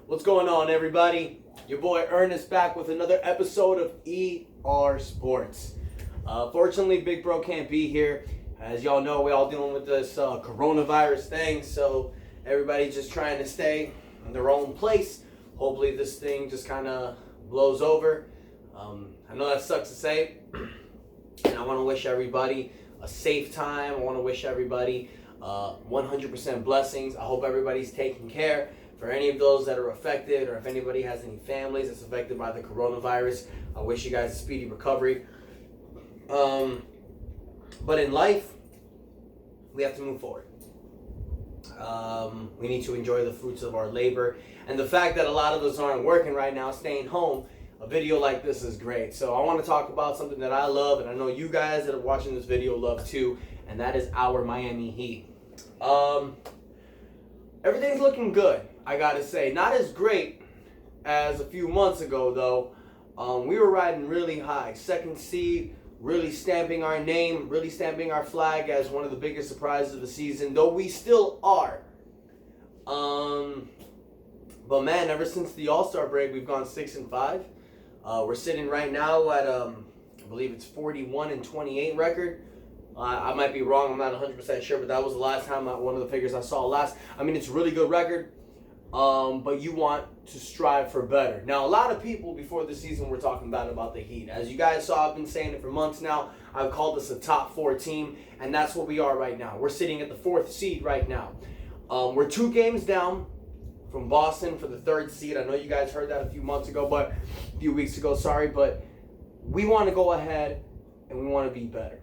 What's going on, everybody? Your boy Ernest back with another episode of ER Sports. Fortunately, Big Bro can't be here. As y'all know, we're all dealing with this coronavirus thing, so everybody's just trying to stay in their own place. Hopefully this thing just kind of blows over. I know that sucks to say, and I want to wish everybody a safe time. I want to wish everybody 100% blessings. I hope everybody's taking care. For any of those that are affected, or if anybody has any families that's affected by the coronavirus, I wish you guys a speedy recovery. But in life, we have to move forward. We need to enjoy the fruits of our labor. And the fact that a lot of us aren't working right now, staying home, a video like this is great. So I want to talk about something that I love, and I know you guys that are watching this video love too, and that is our Miami Heat. Everything's looking good, I gotta say. Not as great as a few months ago, though. We were riding really high. Second seed, really stamping our name, really stamping our flag as one of the biggest surprises of the season, though we still are. But man, ever since the All-Star break, we've gone 6-5. We're sitting right now at, I believe it's 41-28 record. I might be wrong, I'm not 100% sure, but that was the last time, one of the figures I saw last. I mean, it's a really good record, but you want to strive for better. Now, a lot of people before the season were talking about the Heat. As you guys saw, I've been saying it for months now. I've called this a top 4 team, and that's what we are right now. We're sitting at the 4th seed right now. We're 2 games down from Boston for the 3rd seed. I know you guys heard that a few weeks ago, sorry, but we want to go ahead and we want to be better.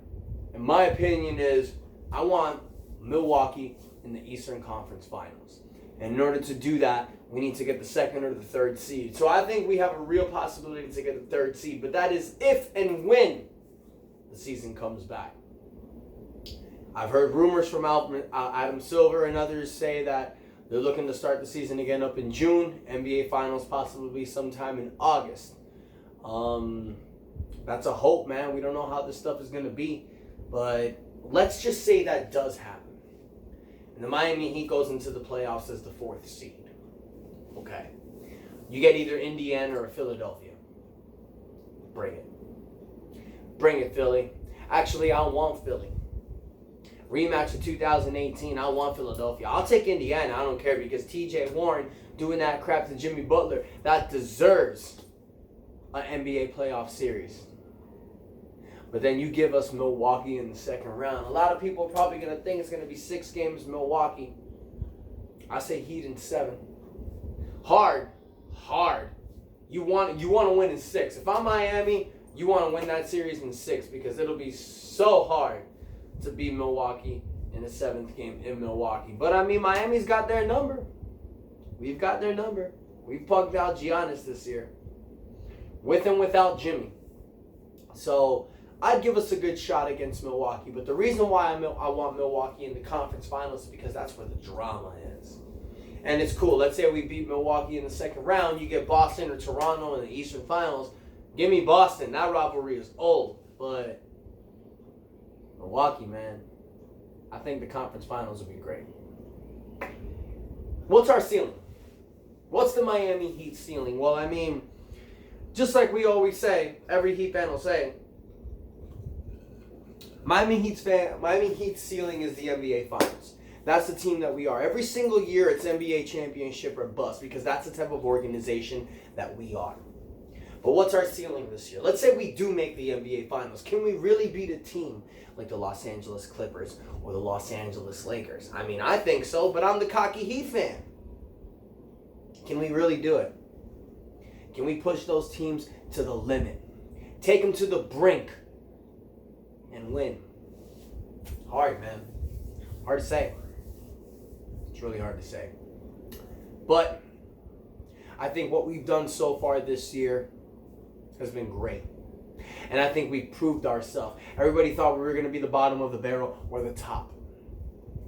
And my opinion is I want Milwaukee in the Eastern Conference Finals. And in order to do that, we need to get the 2nd or the 3rd seed. So I think we have a real possibility to get the 3rd seed, but that is if and when the season comes back. I've heard rumors from Adam Silver and others say that they're looking to start the season again up in June. NBA Finals possibly sometime in August. That's a hope, man. We don't know how this stuff is going to be. But let's just say that does happen. And the Miami Heat goes into the playoffs as the 4th seed. Okay. You get either Indiana or Philadelphia. Bring it. Bring it, Philly. Actually, I want Philly. Rematch of 2018, I want Philadelphia. I'll take Indiana, I don't care, because TJ Warren doing that crap to Jimmy Butler, that deserves an NBA playoff series. But then you give us Milwaukee in the 2nd round. A lot of people are probably going to think it's going to be 6 games Milwaukee. I say Heat in 7. Hard. You want to win in 6. If I'm Miami, you want to win that series in 6 because it'll be so hard to beat Milwaukee in the 7th game in Milwaukee. But I mean, Miami's got their number. We've got their number. We've plugged out Giannis this year, with and without Jimmy. So I'd give us a good shot against Milwaukee. But the reason why I want Milwaukee in the conference finals is because that's where the drama is. And it's cool. Let's say we beat Milwaukee in the 2nd round. You get Boston or Toronto in the Eastern Finals. Give me Boston. That rivalry is old. But Milwaukee, man, I think the conference finals will be great. What's our ceiling? What's the Miami Heat ceiling? Well, I mean, just like we always say, every Heat fan will say, Miami Heat's ceiling is the NBA Finals. That's the team that we are. Every single year, it's NBA championship or bust because that's the type of organization that we are. But what's our ceiling this year? Let's say we do make the NBA Finals. Can we really beat a team like the Los Angeles Clippers or the Los Angeles Lakers? I mean, I think so, but I'm the cocky Heat fan. Can we really do it? Can we push those teams to the limit? Take them to the brink and win? Hard, man. Hard to say. It's really hard to say. But I think what we've done so far this year has been great. And I think we've proved ourselves. Everybody thought we were going to be the bottom of the barrel or the top.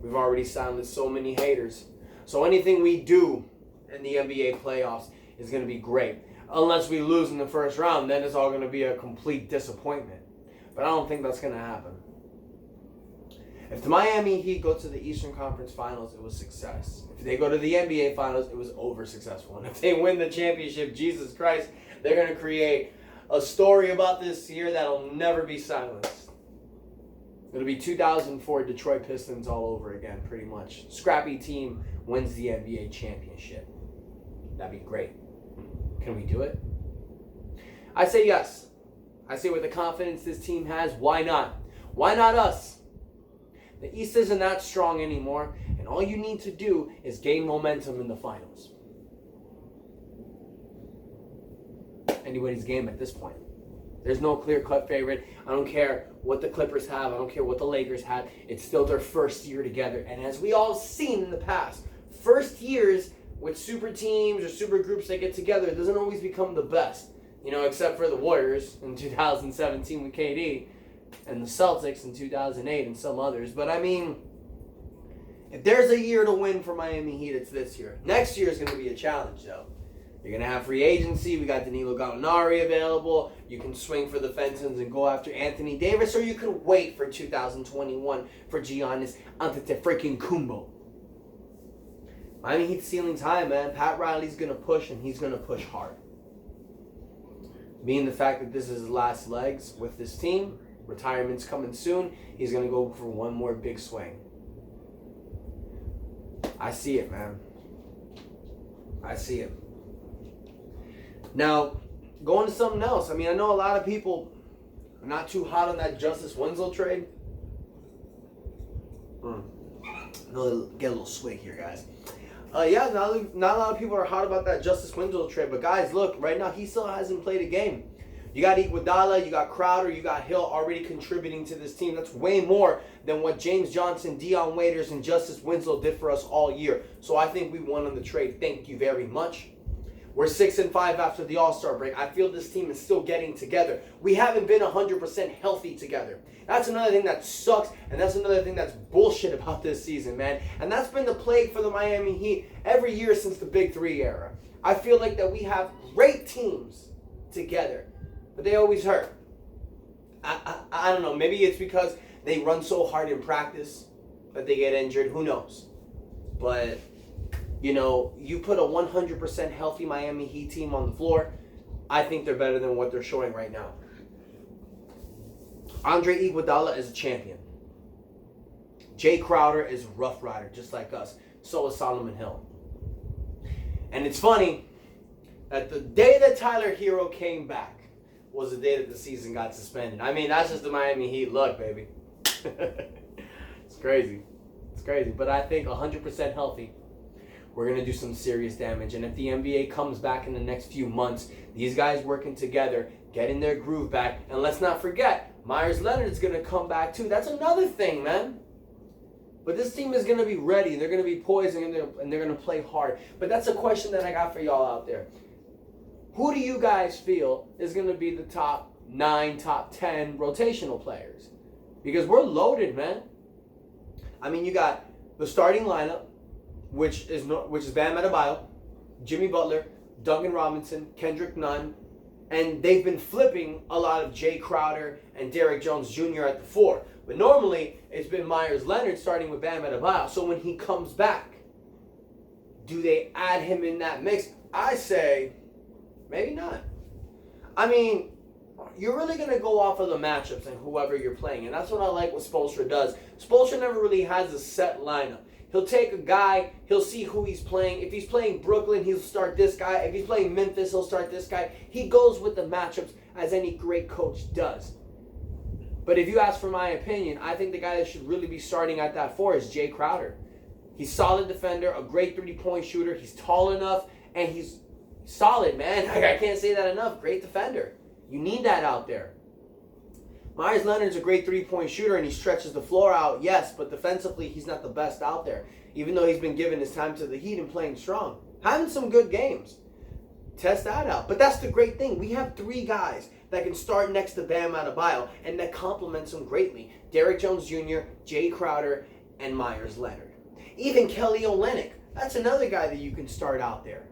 We've already silenced so many haters. So anything we do in the NBA playoffs is going to be great. Unless we lose in the 1st round, then it's all going to be a complete disappointment. But I don't think that's going to happen. If the Miami Heat go to the Eastern Conference Finals, it was success. If they go to the NBA Finals, it was over successful. And if they win the championship, Jesus Christ, they're going to create a story about this year that'll never be silenced. It'll be 2004 Detroit Pistons all over again, pretty much. Scrappy team wins the NBA championship. That'd be great. Can we do it? I say yes. I say with the confidence this team has, why not? Why not us? The East isn't that strong anymore, and all you need to do is gain momentum in the finals. Anybody's game at this point. There's no clear-cut favorite. I don't care what the Clippers have. I don't care what the Lakers have. It's still their first year together. And as we all seen in the past, first years with super teams or super groups that get together, it doesn't always become the best. You know, except for the Warriors in 2017 with KD and the Celtics in 2008 and some others. But I mean, if there's a year to win for Miami Heat, it's this year. Next year is going to be a challenge, though. You're going to have free agency. We got Danilo Gallinari available. You can swing for the fences and go after Anthony Davis, or you could wait for 2021 for Giannis Antetokounmpo. Miami Heat's ceiling's high, man. Pat Riley's going to push, and he's going to push hard. Being the fact that this is his last legs with this team, retirement's coming soon, he's going to go for one more big swing. I see it, man. I see it. Now, going to something else. I mean, I know a lot of people are not too hot on that Justice Winslow trade. Get a little swig here, guys. Yeah, not a lot of people are hot about that Justice Winslow trade. But guys, look, right now he still hasn't played a game. You got Iguodala, you got Crowder, you got Hill already contributing to this team. That's way more than what James Johnson, Dion Waiters, and Justice Winslow did for us all year. So I think we won on the trade. Thank you very much. We're 6-5 after the All-Star break. I feel this team is still getting together. We haven't been 100% healthy together. That's another thing that sucks, and that's another thing that's bullshit about this season, man. And that's been the plague for the Miami Heat every year since the Big Three era. I feel like that we have great teams together, but they always hurt. I don't know. Maybe it's because they run so hard in practice that they get injured. Who knows? But you know, you put a 100% healthy Miami Heat team on the floor, I think they're better than what they're showing right now. Andre Iguodala is a champion. Jay Crowder is a rough rider, just like us. So is Solomon Hill. And it's funny that the day that Tyler Hero came back was the day that the season got suspended. I mean, that's just the Miami Heat look, baby. It's crazy. It's crazy. But I think 100% healthy, we're going to do some serious damage. And if the NBA comes back in the next few months, these guys working together, getting their groove back. And let's not forget, Myers Leonard's going to come back too. That's another thing, man. But this team is going to be ready. They're going to be poised and they're going to play hard. But that's a question that I got for y'all out there. Who do you guys feel is going to be the top 9, top 10 rotational players? Because we're loaded, man. I mean, you got the starting lineup, which is Bam Adebayo, Jimmy Butler, Duncan Robinson, Kendrick Nunn, and they've been flipping a lot of Jay Crowder and Derrick Jones Jr. at the 4. But normally, it's been Myers Leonard starting with Bam Adebayo. So when he comes back, do they add him in that mix? I say, maybe not. I mean, you're really going to go off of the matchups and whoever you're playing. And that's what I like what Spoelstra does. Spoelstra never really has a set lineup. He'll take a guy, he'll see who he's playing. If he's playing Brooklyn, he'll start this guy. If he's playing Memphis, he'll start this guy. He goes with the matchups as any great coach does. But if you ask for my opinion, I think the guy that should really be starting at that 4 is Jay Crowder. He's a solid defender, a great 3-point shooter. He's tall enough, and he's solid, man. I can't say that enough. Great defender. You need that out there. Myers Leonard's a great 3-point shooter, and he stretches the floor out, yes, but defensively, he's not the best out there, even though he's been given his time to the Heat and playing strong. Having some good games. Test that out. But that's the great thing. We have 3 guys that can start next to Bam Adebayo, and that complements him greatly. Derrick Jones Jr., Jay Crowder, and Myers Leonard. Even Kelly Olynyk. That's another guy that you can start out there.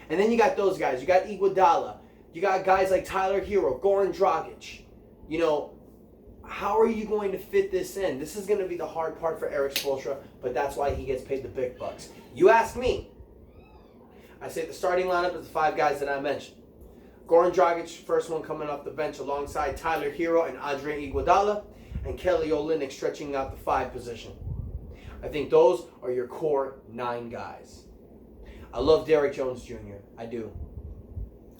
And then you got those guys. You got Iguodala. You got guys like Tyler Hero, Goran Dragic. You know, how are you going to fit this in? This is going to be the hard part for Eric Spoelstra, but that's why he gets paid the big bucks. You ask me. I say the starting lineup is the 5 guys that I mentioned. Goran Dragic, first one coming off the bench alongside Tyler Hero and Andre Iguodala, and Kelly Olynyk stretching out the 5 position. I think those are your core 9 guys. I love Derrick Jones Jr. I do.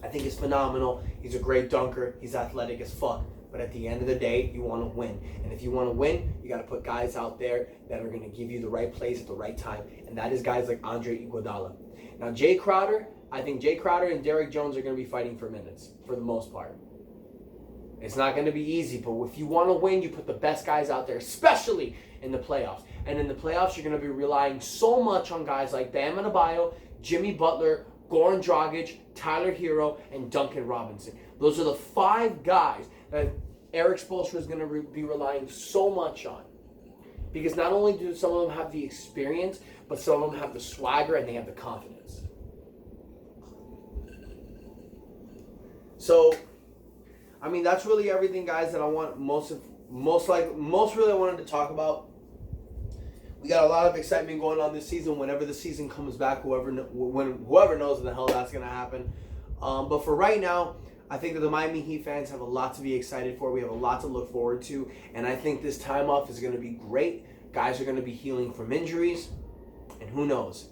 I think he's phenomenal. He's a great dunker. He's athletic as fuck. But at the end of the day, you want to win. And if you want to win, you got to put guys out there that are going to give you the right plays at the right time. And that is guys like Andre Iguodala. Now, Jay Crowder, I think Jay Crowder and Derrick Jones are going to be fighting for minutes for the most part. It's not going to be easy, but if you want to win, you put the best guys out there, especially in the playoffs. And in the playoffs, you're going to be relying so much on guys like Bam Adebayo, Jimmy Butler, Goran Dragic, Tyler Hero, and Duncan Robinson. Those are the 5 guys that Eric Spoelstra is going to be relying so much on. Because not only do some of them have the experience, but some of them have the swagger and they have the confidence. So, I mean, that's really everything, guys, that I want most really I wanted to talk about. We got a lot of excitement going on this season. Whenever the season comes back, whoever knows when the hell that's going to happen. But for right now, I think that the Miami Heat fans have a lot to be excited for. We have a lot to look forward to. And I think this time off is going to be great. Guys are going to be healing from injuries. And who knows?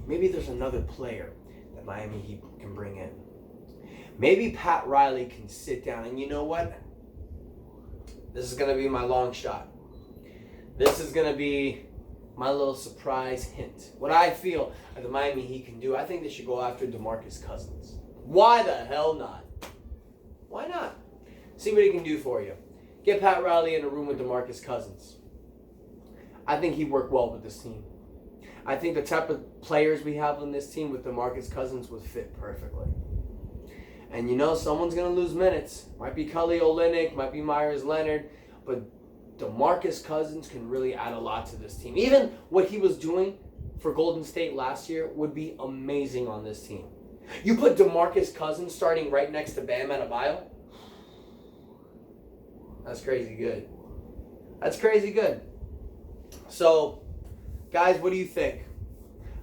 Maybe there's another player that Miami Heat can bring in. Maybe Pat Riley can sit down. And you know what? This is going to be my long shot. This is going to be my little surprise hint. What I feel that the Miami Heat can do, I think they should go after DeMarcus Cousins. Why the hell not? Why not? See what he can do for you. Get Pat Riley in a room with DeMarcus Cousins. I think he'd work well with this team. I think the type of players we have on this team with DeMarcus Cousins would fit perfectly. And you know, someone's going to lose minutes. Might be Kelly Olynyk, might be Myers Leonard, but DeMarcus Cousins can really add a lot to this team. Even what he was doing for Golden State last year would be amazing on this team. You put DeMarcus Cousins starting right next to Bam Adebayo. That's crazy good. That's crazy good. So, guys, what do you think?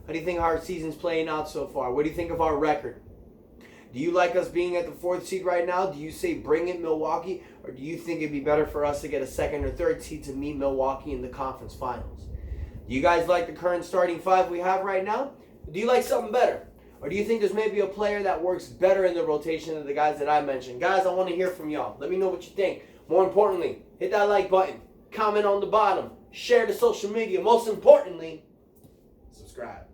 How do you think our season's playing out so far? What do you think of our record? Do you like us being at the 4th seed right now? Do you say bring it Milwaukee? Or do you think it'd be better for us to get a 2nd or 3rd seed to meet Milwaukee in the conference finals? Do you guys like the current starting 5 we have right now? Or do you like something better? Or do you think there's maybe a player that works better in the rotation than the guys that I mentioned? Guys, I want to hear from y'all. Let me know what you think. More importantly, hit that like button. Comment on the bottom. Share the social media. Most importantly, subscribe.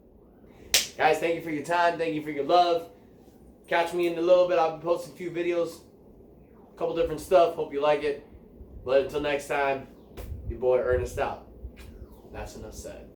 Guys, thank you for your time. Thank you for your love. Catch me in a little bit. I'll be posting a few videos. A couple different stuff. Hope you like it. But until next time, your boy Ernest out. That's enough said.